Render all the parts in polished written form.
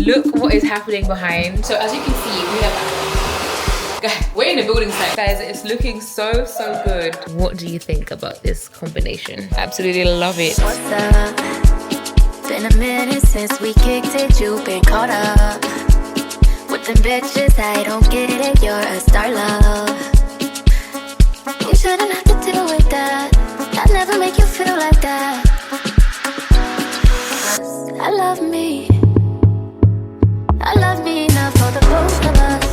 look what is happening behind. So as you can see, we're in a building site. Guys, it's looking so good. What do you think about this combination? Absolutely love it. What's up? Been a minute since we kicked it, you've been caught up with them bitches, I don't get it, you're a star, love. You shouldn't have to deal with that, I'd never make you feel like that. I love me enough for the both of us.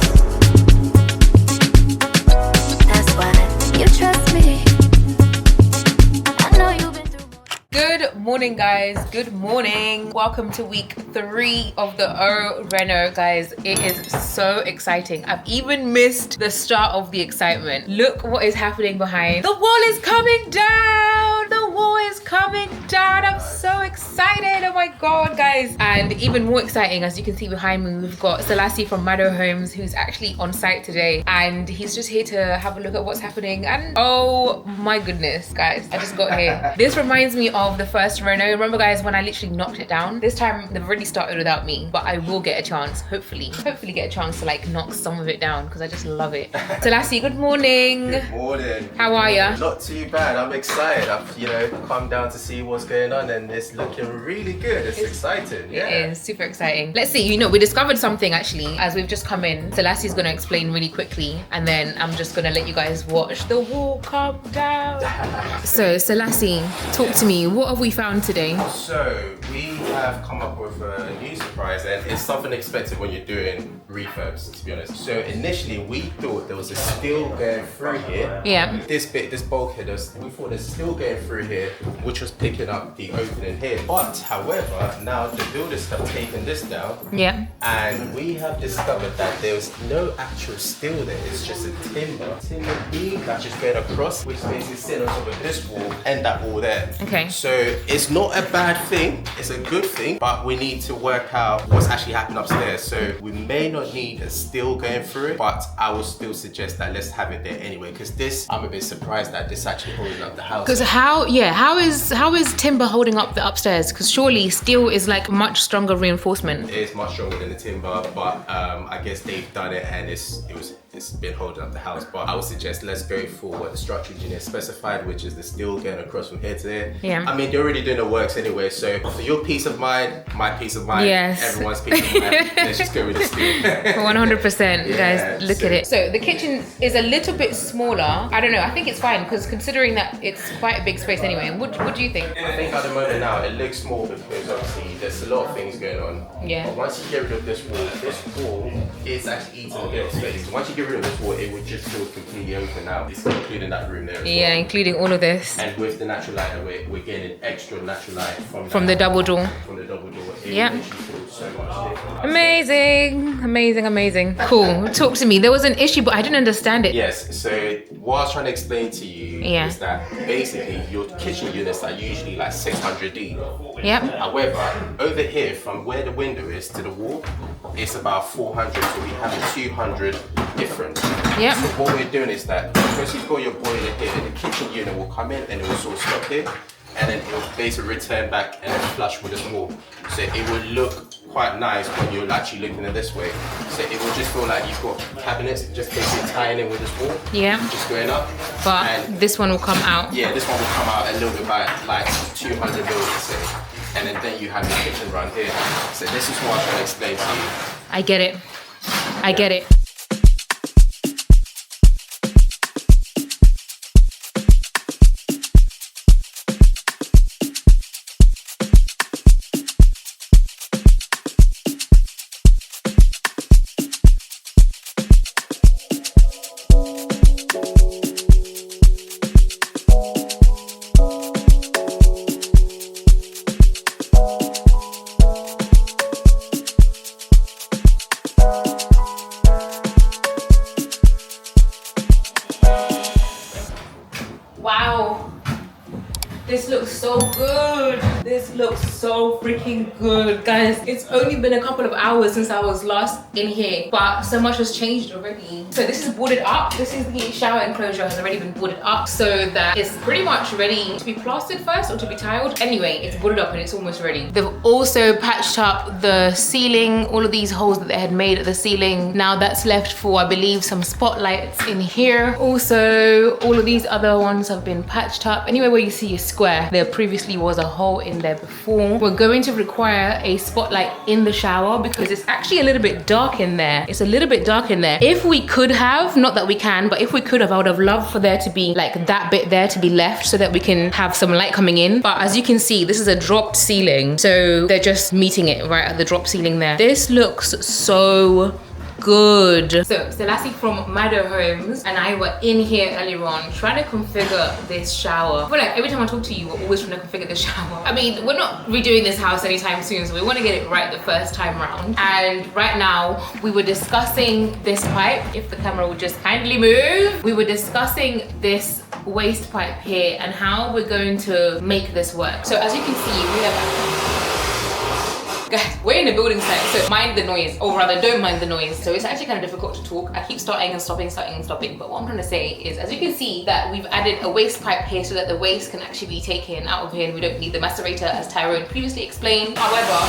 That's why you trust me. I know you've been through. Good morning, guys. Good morning. Welcome to week 3 of the RENO, guys. It is so exciting. I've even missed the start of the excitement. Look what is happening behind. The wall is coming down. The wall is coming down. I'm so excited. Oh my god, guys. And even more exciting, as you can see behind me, we've got Selassie from Mado Homes, who's actually on site today, and he's just here to have a look at what's happening. And oh my goodness, guys, I just got here. This reminds me of the first RENO. Remember, guys, when I literally knocked it down? This time they've already started without me, but I will get a chance, hopefully get a chance to like knock some of it down, because I just love it. Selassie, good morning. Good morning. How are ya? Not too bad. I'm excited. I've come down to see what's going on, and it's looking really good. It's exciting. Yeah. It is super exciting. Let's see. We discovered something actually as we've just come in. Selassie's gonna explain really quickly, and then I'm just gonna let you guys watch the wall come down. So Selassie, talk to me. What have we found today? So we have come up with a new surprise, and it's something expected when you're doing refurbs, to be honest. So initially we thought there was a steel going through here. Yeah. This bulkhead, we thought there's steel going through here, which was picking up the opening here. But however, now the builders have taken this down. Yeah. And we have discovered that there's no actual steel there. It's just a timber beam that's just going across, which basically sitting on top of this wall and that wall there. Okay. So it's not a bad thing, it's a good thing, but we need to work out what's actually happening upstairs. So we may not need a steel going through it, but I would still suggest that let's have it there anyway, because this, I'm a bit surprised that this actually holding up the house. Because how is timber holding up the upstairs? Because surely steel is like much stronger reinforcement. It is much stronger than the timber, but I guess they've done it, and it's been holding up the house. But I would suggest let's go for what the structural engineer specified, which is the steel going across from here to there. Yeah. I mean, they're already doing the works anyway, so for your peace of mind, my peace of mind, yes, everyone's peace of mind, let's just go with the steel. 100%, Yeah, guys, look at it. So the kitchen is a little bit smaller. I don't know, I think it's fine, because considering that it's quite a big space anyway. What do you think? I think at the moment now it looks small because obviously there's a lot of things going on. Yeah. But once you get rid of this wall is actually eating a bit of space. So once you get rid of this wall, it would just feel completely open now. It's including that room there as well. Yeah, including all of this. And with the natural light, we're getting extra natural light from the double door. From the double door. It Yeah. makes you feel so much different. Amazing. Cool. Talk to me. There was an issue, but I didn't understand it. Yes, so what I was trying to explain to you is that basically your kitchen units are usually like 600D. Yep. However, over here from where the window is to the wall, it's about 400, so we have a 200 difference. Yep. So what we're doing is that because you've got your boiler here, the kitchen unit will come in and it will sort of stop here, and then it will basically return back and then flush with this wall. So it will look quite nice when you're actually looking at this way. So it will just feel like you've got cabinets just basically tying in with this wall. Yeah. Just going up. But and this one will come out. yeah, this one will come out a little bit by like 200 mils, let's say. And then you have your kitchen run here. So this is what I'm trying to explain to you. I get it. Wow, this looks so good. This looks so freaking good, guys. It's only been a couple of hours since I was last in here, but so much has changed already. So this is boarded up. This is the shower enclosure has already been boarded up so that it's pretty much ready to be plastered first or to be tiled. Anyway, it's boarded up and it's almost ready. They've also patched up the ceiling, all of these holes that they had made at the ceiling. Now that's left for, I believe, some spotlights in here. Also, all of these other ones have been patched up. Anywhere where you see a square, there previously was a hole in there before. We're going to require a spotlight in the shower because it's actually a little bit dark in there. It's a little bit dark in there. If we could have, not that we can, but if we could have, I would have loved for there to be like that bit there to be left so that we can have some light coming in. But as you can see, this is a dropped ceiling. So they're just meeting it right at the drop ceiling there. This looks so good. So Selassie from Mado Homes and I were in here earlier on trying to configure this shower. I feel like every time I talk to you, we're always trying to configure the shower. I mean, we're not redoing this house anytime soon, so we want to get it right the first time round. And right now, we were discussing this pipe. If the camera would just kindly move. We were discussing this waste pipe here and how we're going to make this work. So as you can see, we have... Guys, we're in a building site, so mind the noise, or rather don't mind the noise. So it's actually kind of difficult to talk. I keep starting and stopping, but what I'm trying to say is, as you can see, that we've added a waste pipe here so that the waste can actually be taken out of here and we don't need the macerator as Tyrone previously explained. However,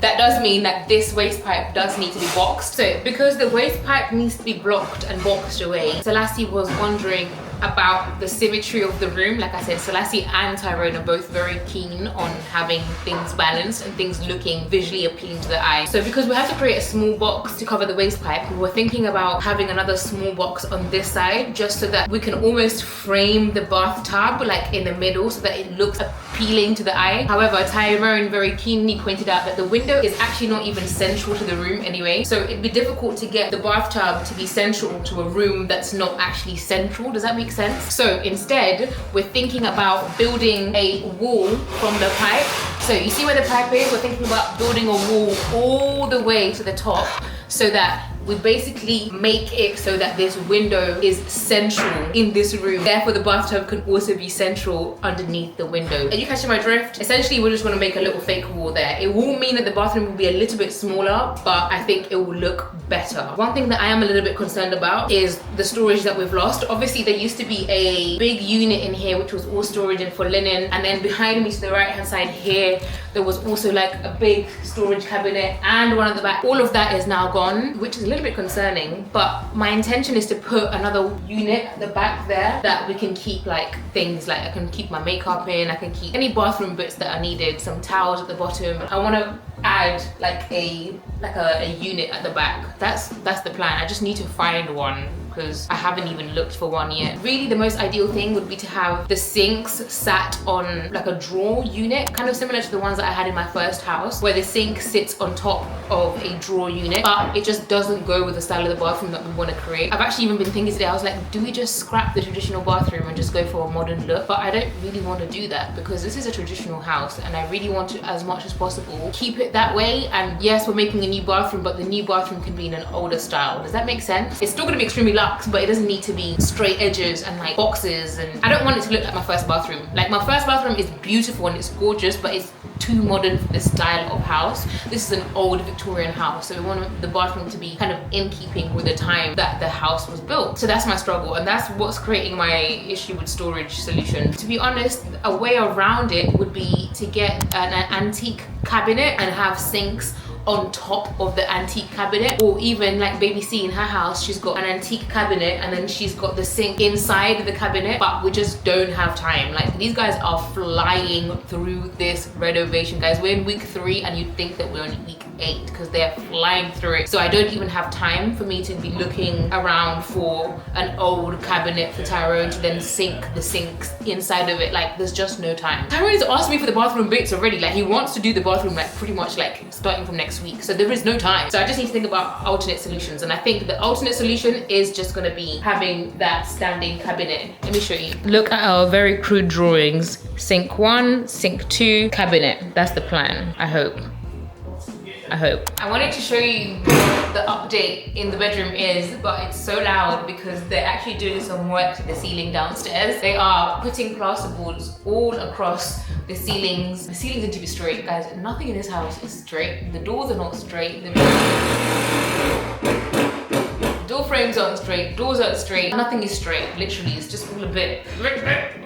that does mean that this waste pipe does need to be boxed. So because the waste pipe needs to be blocked and boxed away, Selassie was wondering about the symmetry of the room. Like I said, Selassie and Tyrone are both very keen on having things balanced and things looking visually appealing to the eye. So because we have to create a small box to cover the waste pipe, we were thinking about having another small box on this side just so that we can almost frame the bathtub like in the middle so that it looks appealing to the eye. However, Tyrone very keenly pointed out that the window is actually not even central to the room anyway, so it'd be difficult to get the bathtub to be central to a room that's not actually central. Does that make sense? So instead, we're thinking about building a wall from the pipe. So you see where the pipe is? We're thinking about building a wall all the way to the top so that we basically make it so that this window is central in this room. Therefore, the bathtub can also be central underneath the window. Are you catching my drift? Essentially, we're just gonna make a little fake wall there. It will mean that the bathroom will be a little bit smaller, but I think it will look better. One thing that I am a little bit concerned about is the storage that we've lost. Obviously, there used to be a big unit in here, which was all storage and for linen. And then behind me to the right-hand side here, there was also like a big storage cabinet and one at the back. All of that is now gone, which is a little bit concerning, but my intention is to put another unit at the back there that we can keep like things like I can keep my makeup in, I can keep any bathroom bits that are needed, some towels at the bottom. I want to add like a unit at the back. That's the plan. I just need to find one because I haven't even looked for one yet. Really, the most ideal thing would be to have the sinks sat on like a drawer unit, kind of similar to the ones that I had in my first house, where the sink sits on top of a drawer unit, but it just doesn't go with the style of the bathroom that we want to create. I've actually even been thinking today, I was like, do we just scrap the traditional bathroom and just go for a modern look? But I don't really want to do that because this is a traditional house and I really want to, as much as possible, keep it that way. And yes, we're making a new bathroom, but the new bathroom can be in an older style. Does that make sense? It's still going to be extremely luxe, but it doesn't need to be straight edges and like boxes, and I don't want it to look like my first bathroom. Like my first bathroom is beautiful and it's gorgeous, but it's too modern for this style of house. This is an old Victorian house, so we want the bathroom to be kind of in keeping with the time that the house was built. So that's my struggle, and that's what's creating my issue with storage solution. To be honest, a way around it would be to get an antique cabinet and have sinks on top of the antique cabinet, or even like Baby C in her house, she's got an antique cabinet and then she's got the sink inside the cabinet, but we just don't have time. Like these guys are flying through this renovation, guys. We're in week 3 and you'd think that we're on week 8 because they're flying through it. So I don't even have time for me to be looking around for an old cabinet for Tyrone to then sink the sinks inside of it. Like there's just no time. Tyrone's asked me for the bathroom bits already. Like he wants to do the bathroom like pretty much like starting from next week, so there is no time. So I just need to think about alternate solutions, and I think the alternate solution is just going to be having that standing cabinet. Let me show you. Look at our very crude drawings. Sink 1, sink 2, cabinet. That's the plan. I hope. I wanted to show you what the update in the bedroom is, but it's so loud because they're actually doing some work to the ceiling downstairs. They are putting plasterboards all across The ceilings need to be straight, guys. Nothing in this house is straight. The doors are not straight. The door frames aren't straight, doors aren't straight, nothing is straight, literally, it's just all a bit.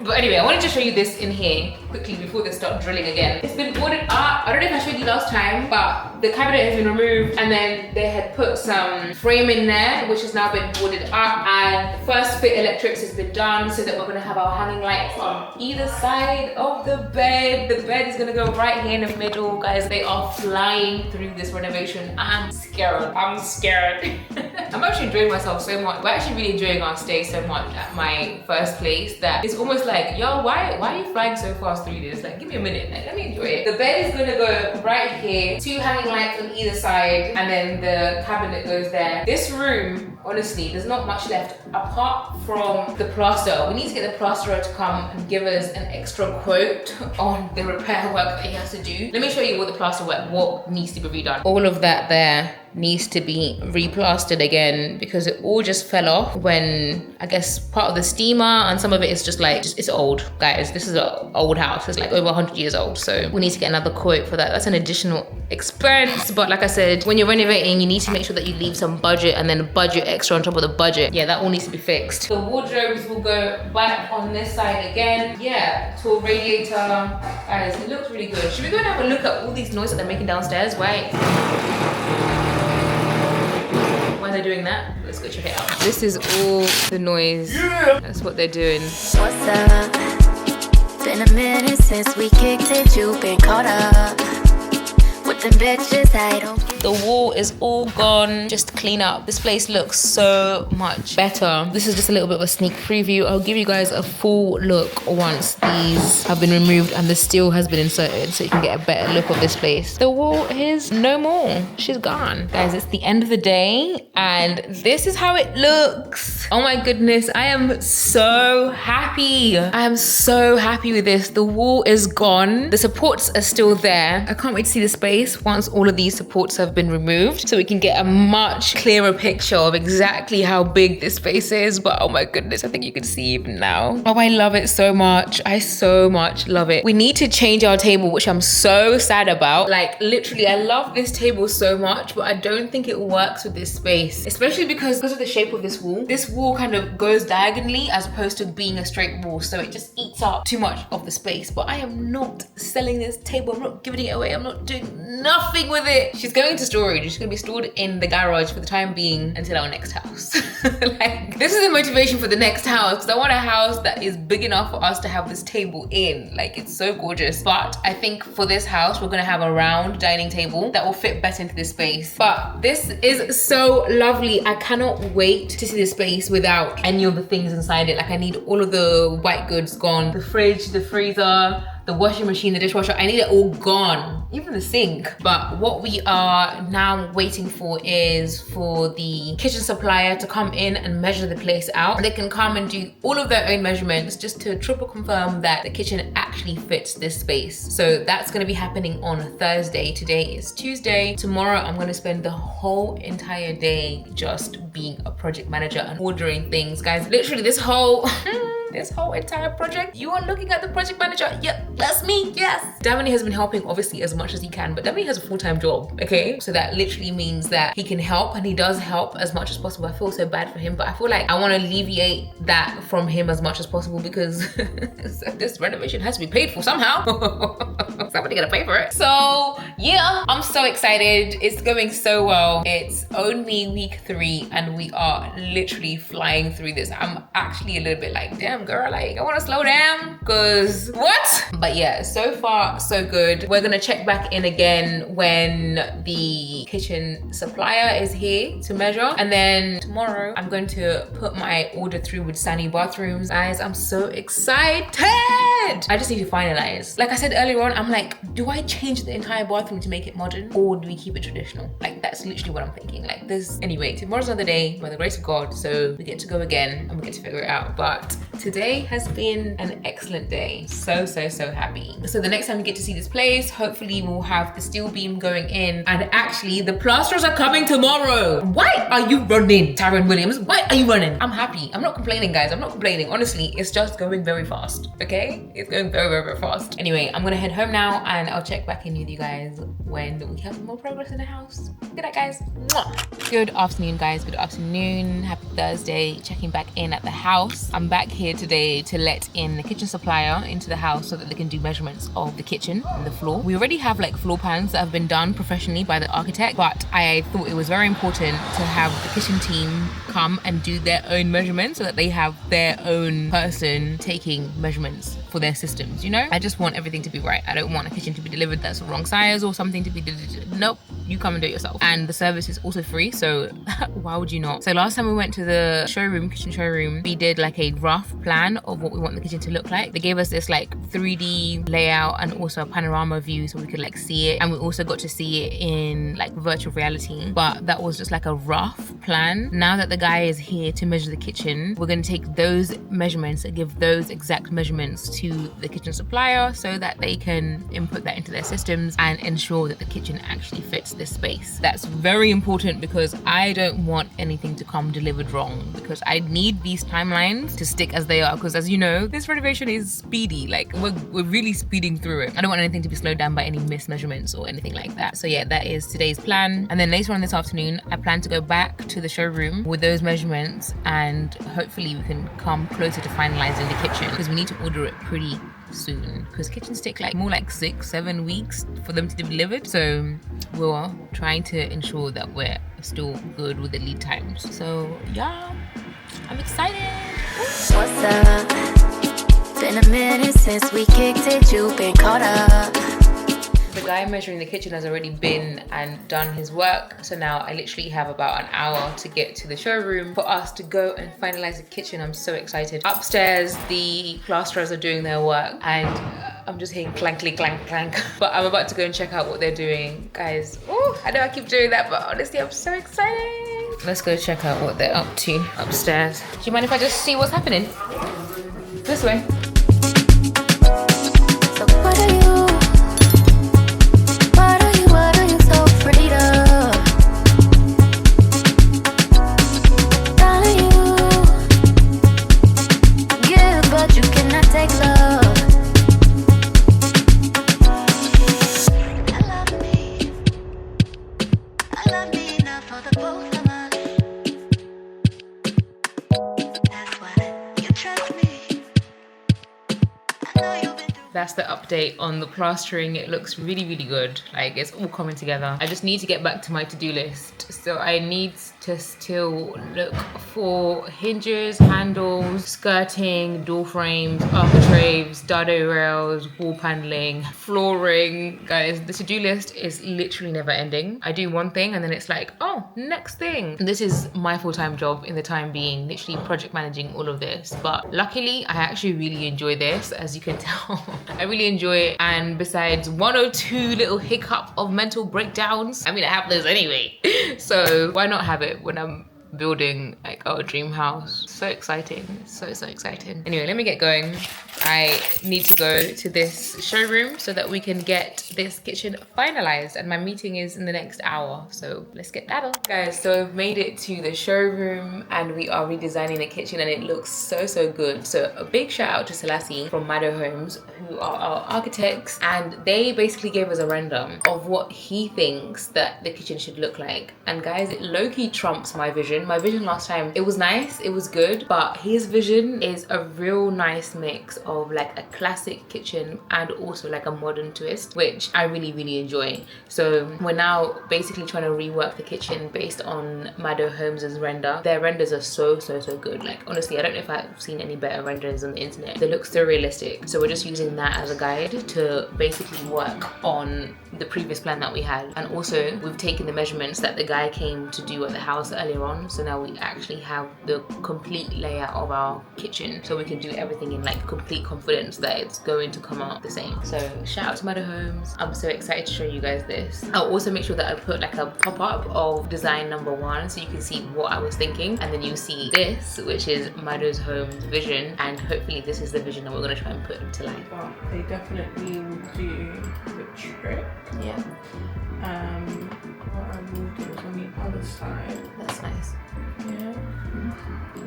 But anyway, I wanted to show you this in here quickly before they start drilling again. It's been boarded up. I don't know if I showed you last time, but the cabinet has been removed and then they had put some frame in there, which has now been boarded up, and first fit electrics has been done so that we're gonna have our hanging lights on either side of the bed. The bed is gonna go right here in the middle, guys. They are flying through this renovation. I'm scared. I'm actually enjoying myself so much. We're actually really enjoying our stay so much at my first place that it's almost like, yo, why are you flying so fast through this? Like, give me a minute, like, let me enjoy it. The bed is gonna go right here, 2 hanging lights on either side, and then the cabinet goes there. This room, honestly, there's not much left apart from the plaster. We need to get the plasterer to come and give us an extra quote on the repair work that he has to do. Let me show you what the plaster work, what needs to be redone. All of that there needs to be replastered again because it all just fell off when, I guess, part of the steamer, and some of it is just like, it's old, guys. This is an old house. It's like over 100 years old. So we need to get another quote for that. That's an additional expense. But like I said, when you're renovating, you need to make sure that you leave some budget and then budget extra on top of the budget. Yeah, that all needs to be fixed. The wardrobes will go back on this side again. Yeah, tall radiator. Guys, it looks really good. Should we go and have a look at all these noises that they're making downstairs? Wait. Why they're doing that? Let's go check it out. This is all the noise. Yeah. That's what they're doing. What's up? Been a minute since we kicked it, you've been caught up with them bitches I don't get. The wall is all gone, just clean up. This place looks so much better. This is just a little bit of a sneak preview. I'll give you guys a full look once these have been removed and the steel has been inserted so you can get a better look of this place. The wall is no more. She's gone. Guys, it's the end of the day and this is how it looks. Oh my goodness, I am so happy. I am so happy with this. The wall is gone. The supports are still there. I can't wait to see the space once all of these supports have been removed so we can get a much clearer picture of exactly how big this space is. But oh my goodness, I think you can see even now. Oh, I love it so much. I so much love it. We need to change our table, which I'm so sad about. Like literally, I love this table so much, but I don't think it works with this space, especially because of the shape of this wall. This wall kind of goes diagonally as opposed to being a straight wall, so it just eats up too much of the space. But I am not selling this table. I'm not giving it away. I'm not doing nothing with it. She's going to storage. It's gonna be stored in the garage for the time being until our next house. Like, this is the motivation for the next house because I want a house that is big enough for us to have this table in. Like, it's so gorgeous. But I think for this house, we're gonna have a round dining table that will fit better into this space. But this is so lovely. I cannot wait to see this space without any of the things inside it. Like, I need all of the white goods gone. The fridge, the freezer, the washing machine, the dishwasher, I need it all gone, even the sink. But what we are now waiting for is for the kitchen supplier to come in and measure the place out. They can come and do all of their own measurements just to triple confirm that the kitchen actually fits this space. So that's gonna be happening on Thursday. Today is Tuesday. Tomorrow I'm gonna spend the whole entire day just being a project manager and ordering things. Guys, literally this whole entire project, you are looking at the project manager. Yep, that's me, yes. Damini has been helping obviously as much as he can, but Damini has a full-time job, okay? So that literally means that he can help, and he does help as much as possible. I feel so bad for him, but I feel like I want to alleviate that from him as much as possible because this renovation has to be paid for somehow. Somebody gotta pay for it. So yeah, I'm so excited. It's going so well. It's only week 3 and we are literally flying through this. I'm actually a little bit like, damn girl, like I want to slow down because what? But yeah, so far so good. We're gonna check back in again when the kitchen supplier is here to measure, and then tomorrow I'm going to put my order through with Sunny Bathrooms. Guys, I'm so excited. I just need to finalize. Like I said earlier on, I'm like, do I change the entire bathroom to make it modern or do we keep it traditional? Like that's literally what I'm thinking. Like this, anyway, tomorrow's another day by the grace of God, so we get to go again and we get to figure it out. But today has been an excellent day. So happy. So the next time you get to see this place, hopefully we'll have the steel beam going in, and actually the plasterers are coming tomorrow. Why are you running, Taryn Williams? Why are you running? I'm happy. I'm not complaining, guys. I'm not complaining. Honestly, it's just going very fast, okay? It's going very fast. Anyway, I'm gonna head home now and I'll check back in with you guys when we have more progress in the house. Good night, guys. Mwah. Good afternoon, guys. Good afternoon. Happy Thursday. Checking back in at the house. I'm back here today to let in the kitchen supplier into the house so that they can do measurements of the kitchen and the floor. We already have like floor plans that have been done professionally by the architect, but I thought it was very important to have the kitchen team come and do their own measurements so that they have their own person taking measurements for their systems, you know? I just want everything to be right. I don't want a kitchen to be delivered that's the wrong size or something to be nope, you come and do it yourself. And the service is also free, so why would you not? So last time we went to the kitchen showroom, we did like a rough plan of what we want the kitchen to look like. They gave us this like 3D layout and also a panorama view so we could like see it, and we also got to see it in like virtual reality, but that was just like a rough plan. Now that the guy is here to measure the kitchen, we're going to take those measurements and give those exact measurements to the kitchen supplier so that they can input that into their systems and ensure that the kitchen actually fits this space. That's very important because I don't want anything to come delivered wrong, because I need these timelines to stick as they are, because as you know, this renovation is speedy. Like we're really speeding through it. I don't want anything to be slowed down by any mismeasurements or anything like that. So yeah, that is today's plan. And then later on this afternoon, I plan to go back to the showroom with those measurements, and hopefully we can come closer to finalizing the kitchen, because we need to order it pretty soon, because kitchens take like more like 6-7 weeks for them to be delivered. So we're trying to ensure that we're still good with the lead times. So yeah, I'm excited. What's up? Been a minute since we kicked it, you've been caught up. The guy measuring the kitchen has already been and done his work. So now I literally have about an hour to get to the showroom for us to go and finalize the kitchen. I'm so excited. Upstairs, the plasterers are doing their work and I'm just hearing clankly clank clank. But I'm about to go and check out what they're doing. Guys, oh, I know I keep doing that, but honestly, I'm so excited. Let's go check out what they're up to upstairs. Do you mind if I just see what's happening? This way. So what are you so afraid of? Darling, you give, but you cannot take love. I love me enough for the both of us. That's why you trust me. I know you've been through. That's the update on the plastering. It looks really good. Like it's all coming together. I just need to get back to my to-do list. So I need to still look for hinges, handles, skirting, door frames, architraves, dado rails, wall paneling, flooring. Guys, the to-do list is literally never ending. I do one thing and then it's like, oh, next thing. This is my full-time job in the time being, literally project managing all of this. But luckily, I actually really enjoy this, as you can tell. I really enjoy it. And besides 1 or 2 little hiccup of mental breakdowns, I mean, I have those anyway. So why not have it when I'm building like our dream house? So exciting. So exciting. Anyway, let me get going. I need to go to this showroom so that we can get this kitchen finalized, and my meeting is in the next hour, so let's get that on. Guys, so I've made it to the showroom and we are redesigning the kitchen and it looks so good. So a big shout out to Selassie from Mado Homes, who are our architects, and they basically gave us a render of what he thinks that the kitchen should look like. And guys, it low-key trumps my vision. My vision last time, it was nice, it was good, but his vision is a real nice mix of like a classic kitchen and also like a modern twist, which I really enjoy. So we're now basically trying to rework the kitchen based on Mado Homes' render. Their renders are so good. Like honestly, I don't know if I've seen any better renders on the internet. They look so realistic. So we're just using that as a guide to basically work on the previous plan that we had. And also we've taken the measurements that the guy came to do at the house earlier on. So now we actually have the complete layout of our kitchen, so we can do everything in like complete confidence that it's going to come out the same. So shout out to Mother Homes. I'm so excited to show you guys this. I'll also make sure that I put like a pop-up of design number 1 so you can see what I was thinking, and then you see this, which is Mother's Home's vision, and hopefully this is the vision that we're going to try and put to life. But they definitely will do the trick. Yeah, what I will do is on the other side. that's nice. Yeah.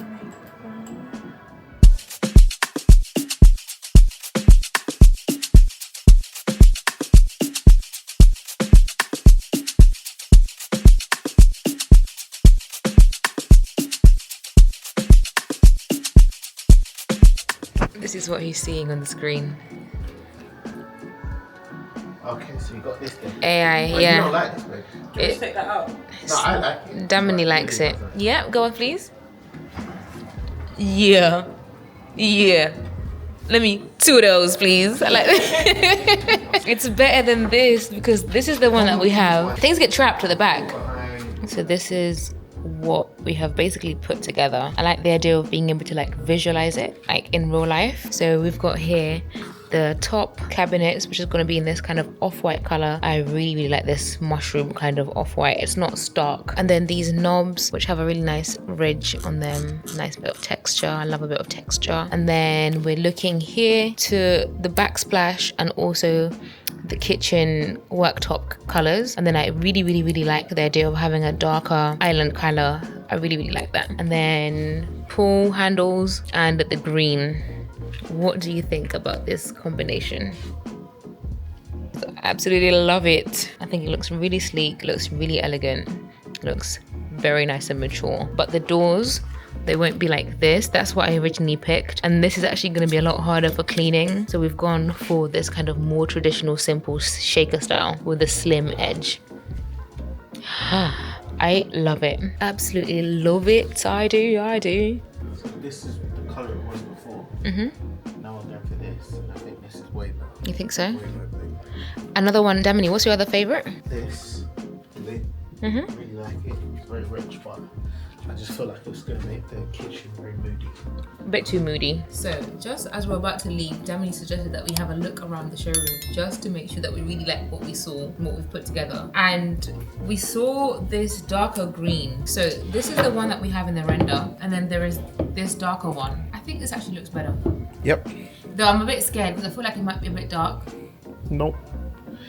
This is what he's seeing on the screen. Okay, so you got this thing. AI, Oh, yeah. You don't like this, babe? Just take that out. No, I like it. Damini likes it. Yeah, go on, please. Yeah. Yeah. Let me 2 of those, please. I like that. It's better than this because this is the one that we have. Things get trapped at the back. So this is what we have basically put together. I like the idea of being able to like visualize it like in real life. So we've got here the top cabinets, which is going to be in this kind of off-white color. I really like this mushroom kind of off-white. It's not stark. And then these knobs, which have a really nice ridge on them, nice bit of texture. I love a bit of texture. And then we're looking here to the backsplash and also the kitchen worktop colors. And then I really like the idea of having a darker island color. I really like that. And then pool handles and the green. What do you think about this combination? So absolutely love it. I think it looks really sleek, looks really elegant, looks very nice and mature. But the doors, they won't be like this. That's what I originally picked. And this is actually going to be a lot harder for cleaning. So we've gone for this kind of more traditional, simple shaker style with a slim edge. I love it. Absolutely love it. I do. So this is the colour it was before. Now I'm going for this. I think this is way better. You think so? Way better. Another one, Damini, what's your other favorite? This, really like it. It's very rich, but I just feel like it's going to make the kitchen very moody. A bit too moody. So just as we're about to leave, Damini suggested that we have a look around the showroom just to make sure that we really like what we saw and what we've put together. And we saw this darker green. So this is the one that we have in the render, and then there is this darker one. I think this actually looks better. Yep. Though I'm a bit scared because I feel like it might be a bit dark. Nope.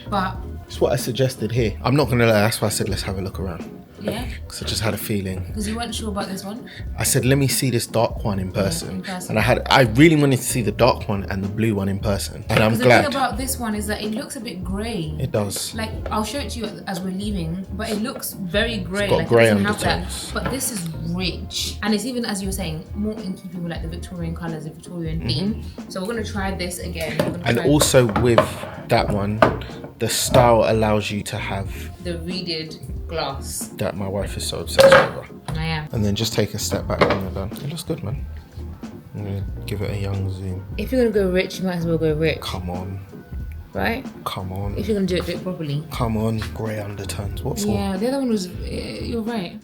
But It's what I suggested here. I'm not going to lie, that's why I said let's have a look around. yeah, Because I just had a feeling. because you weren't sure about this one. I said, let me see this dark one in person. in person. And I really wanted to see the dark one and the blue one in person. And I'm Because the glad. thing about this one is that it looks a bit grey. It does. Like, I'll show it to you as we're leaving, but it looks very grey. It's got like, grey it doesn't have undertones. that. But this is rich. And it's even, as you were saying, more in keeping with like the Victorian colours, the Victorian theme. So we're going to try this again. We're gonna And try also with that one, the style allows you to have the reeded glass. that my wife is so obsessed with. I am. And then just take a step back when you're done. It looks good, man. I'm gonna give it a young zoom. If you're going to go rich, you might as well go rich, Come on. right? Come on. If you're going to do it properly. Come on. Grey undertones. What for? Yeah, the other one was, you're right.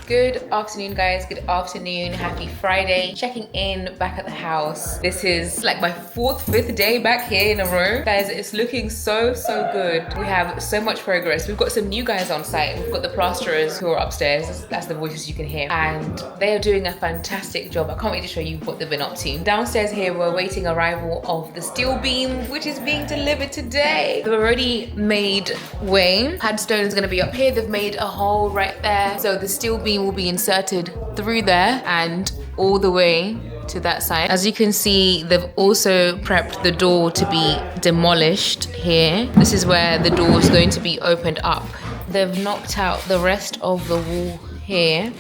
Good afternoon, guys. Good afternoon. Happy Friday. Checking in back at the house. This is like my 5th day back here in a row. Guys, it's looking so good. We have so much progress. We've got some new guys on site. We've got the plasterers who are upstairs. That's the voices you can hear. And they are doing a fantastic job. I can't wait to show you what they've been up to. Downstairs here, we're awaiting arrival of the steel beam, which is being delivered today. They've already made way. Padstone is gonna be up here. They've made a hole right there. So the steel beam will be inserted through there and all the way to that side. As you can see, they've also prepped the door to be demolished here. This is where the door is going to be opened up. They've knocked out the rest of the wall here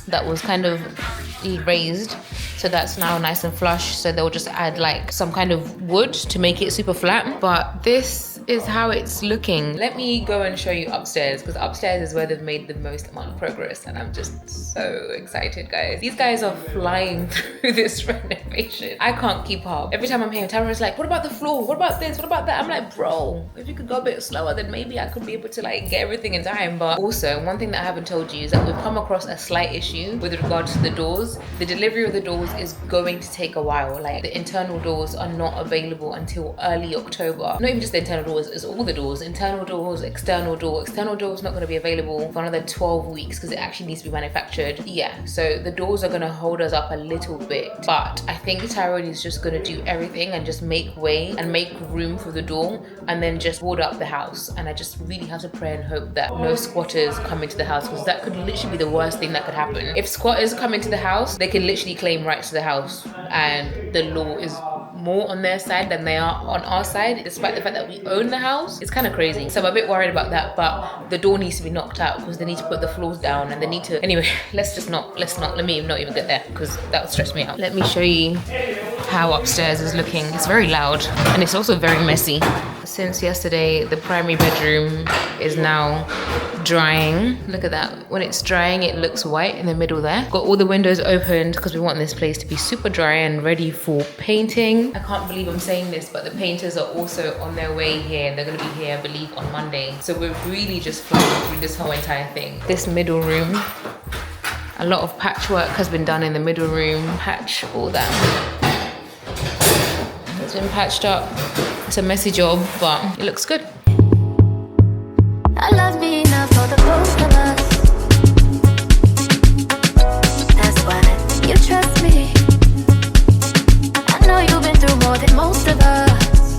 that was kind of raised, so that's now nice and flush. So they'll just add like some kind of wood to make it super flat. But this is how it's looking. Let me go and show you upstairs, because upstairs is where they've made the most amount of progress, and I'm just so excited, guys. These guys are flying through this renovation. I can't keep up. Every time I'm here, Tamara's like, what about the floor? What about this? What about that? I'm like, bro, if you could go a bit slower, then maybe I could be able to like get everything in time. But also, one thing that I haven't told you is that we've come across a slight issue with regards to the doors. The delivery of the doors is going to take a while. Like, the internal doors are not available until early October. Not even just the internal doors, it's all the doors. Internal doors, external door. External door is not going to be available for another 12 weeks because it actually needs to be manufactured. Yeah, so the doors are going to hold us up a little bit. But I think Tyrone is just going to do everything and just make way and make room for the door and then just board up the house. And I just really have to pray and hope that no squatters come into the house, because that could literally be the worst thing that could happen. If squatters come into the house, they can literally claim rights to the house, and the law is more on their side than they are on our side, despite the fact that we own the house. It's kind of crazy. So I'm a bit worried about that, but the door needs to be knocked out because they need to put the floors down and they need to, anyway, let me not even get there because that would stress me out. Let me show you how upstairs is looking. It's very loud and it's also very messy. Since yesterday, the primary bedroom is now drying. Look at that. When it's drying, it looks white in the middle there. Got all the windows opened because we want this place to be super dry and ready for painting. I can't believe I'm saying this, but the painters are also on their way here. They're going to be here, I believe, on Monday. So we're really just flying through this whole entire thing. This middle room, a lot of patchwork has been done in the middle room. Patch all that. It's been patched up. It's a messy job, but it looks good. I love me enough for the both of us. That's why you trust me. I know you've been through more than most of us.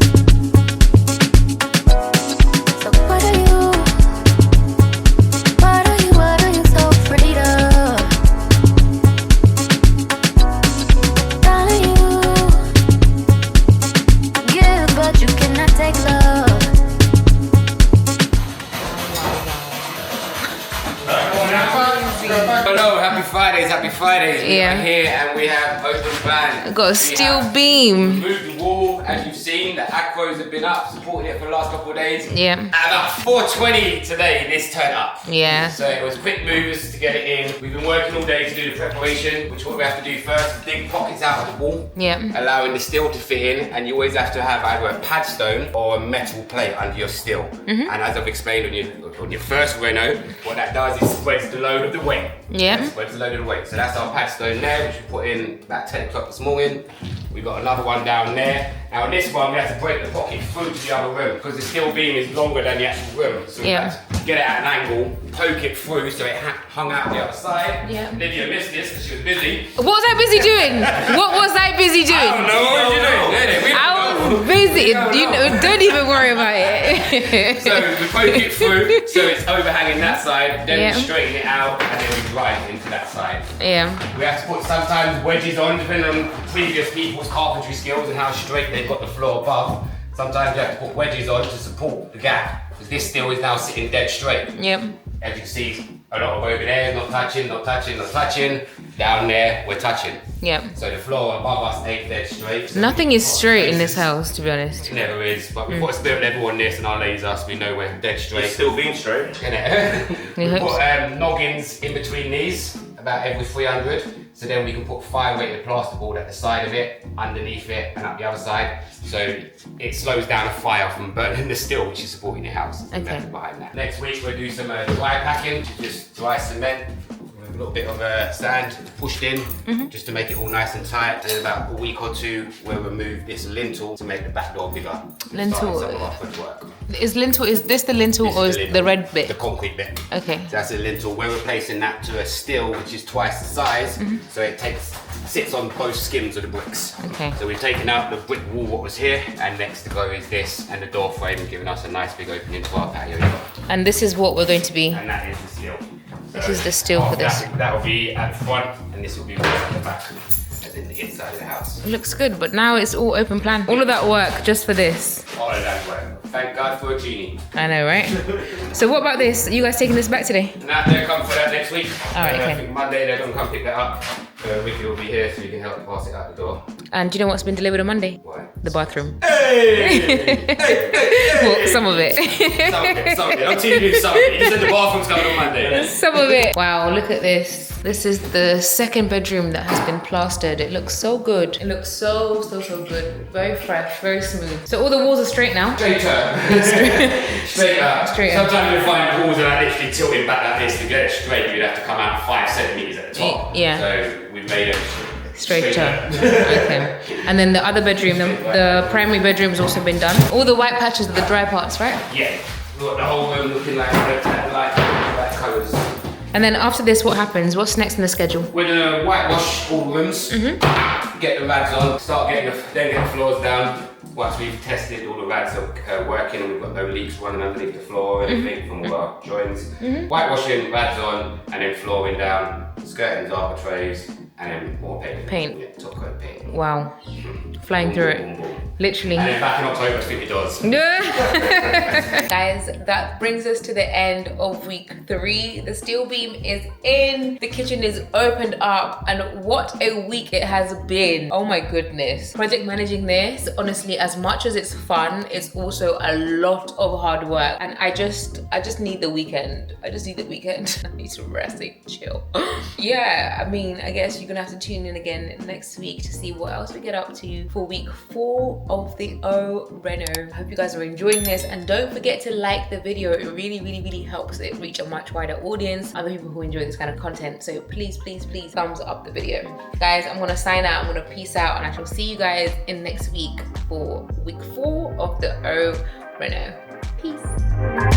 So what are you so afraid of? Darling, you give, but you cannot take love. Hello, happy Fridays. Yeah. We're here and we have open plan. Got a steel beam. Moved the wall, as you've seen. The acros have been up, supporting it for the last couple of days. Yeah. At about 4:20 today, this turned up. Yeah. So it was quick moves to get it in. We've been working all day to do the preparation, which what we have to do first is dig pockets out of the wall, Yeah. allowing the steel to fit in, and you always have to have either a pad stone or a metal plate under your steel. And as I've explained on your first reno, what that does is spreads the load of the weight. Yeah. Spreads the load of the weight. So that's our pad stone there, which we put in about 10 o'clock this morning. We've got another one down there. Now this one we have to break the pocket through to the other room because the steel beam is longer than the actual room. So we have to get it at an angle, poke it through so it hung out the other side. Yeah. Lydia missed this because she was busy. What was I busy doing? What was I busy doing? I don't know what you doing. I was busy. You know, don't even worry about it. So we poke it through so it's overhanging that side, then Yeah. we straighten it out and then we drive it into that side. Yeah. We have to put sometimes wedges on depending on previous people's carpentry skills and how straight they've got the floor above. Sometimes you have to put wedges on to support the gap because this steel is now sitting dead straight. Yep. As you can see, a lot of over there is not touching. Down there, we're touching. Yep. So the floor above us ain't dead straight. So Nothing is straight in this spaces. house, to be honest. It never is, but we've got a spirit level on this and our laser, so we know we're dead straight. It's still being straight. We hope put noggins in between these, about every 300, so then we can put fire-rated plasterboard at the side of it, underneath it, and up the other side, so it slows down a fire from burning the steel, which is supporting your house. Okay. That's behind that. Next week we'll do some dry packing, which is just dry cement with a little bit of sand pushed in, just to make it all nice and tight. And in about a week or two, we'll remove this lintel to make the back door bigger. Lintel. Starting some of our footwork. Is this the lintel This or is is the red The bit? concrete bit. Okay. So that's a lintel. We're replacing that to a steel, which is twice the size. So it sits on both skins of the bricks. Okay. So we've taken out the brick wall, what was here, and next to go is this, and the door frame, giving us a nice big opening to our patio. And this is what we're going to be. And that is the steel. This is the steel for this. That will be at the front, and this will be at the back, as in the inside of the house. It looks good, but now it's all open plan. All of that work just for this. All of that work. Thank God for a genie. I know, right? So what about this? You guys taking this back today? Now they'll come for that next week. All right, okay. I think Monday they're gonna come pick that up. Ricky will be here so you can help pass it out the door. And do you know what's been delivered on Monday? Why? The bathroom. Hey! Well, some of it. Some of it. I'm teaching you something. You said the bathroom's coming on Monday. Some of it. Wow, look at this. This is the second bedroom that has been plastered. It looks so good. It looks so good. Very fresh, very smooth. So all the walls are straight now. Straight up. Straight up. Straight up. Sometimes you'll find walls that are literally tilting back like this. To get it straight, you'd have to come out 5 centimetres at the top. Yeah. So we've made it Straighter. Okay. And then the other bedroom, the primary bedroom has also been done. All the white patches are the dry parts, right? Yeah. Look, the whole room looking like colours. And then after this, what happens? What's next in the schedule? We're gonna whitewash all the rooms, get the rads on, then get the floors down. Once we've tested all the rads are working and we've got no leaks running underneath the floor or anything from all our joints. Whitewashing, rads on, and then flooring down, skirtings, architraves, and then more paint. Paint. Yeah, top coat paint. Wow. Flying through it. Literally. And then back in October, 50 doors. Guys, that brings us to the end of week 3. The steel beam is in, the kitchen is opened up, and what a week it has been. Oh my goodness. Project managing this, honestly, as much as it's fun, it's also a lot of hard work. And I just need the weekend. I just need the weekend. I need to rest and chill. Yeah, I mean, I guess you're gonna have to tune in again next week to see what else we get up to for week 4 of the RENO. I hope you guys are enjoying this, and don't forget to like the video. It really helps it reach a much wider audience, other people who enjoy this kind of content. So please thumbs up the video. Guys, I'm gonna sign out, I'm gonna peace out, and I shall see you guys in next week for week 4 of the RENO. Peace.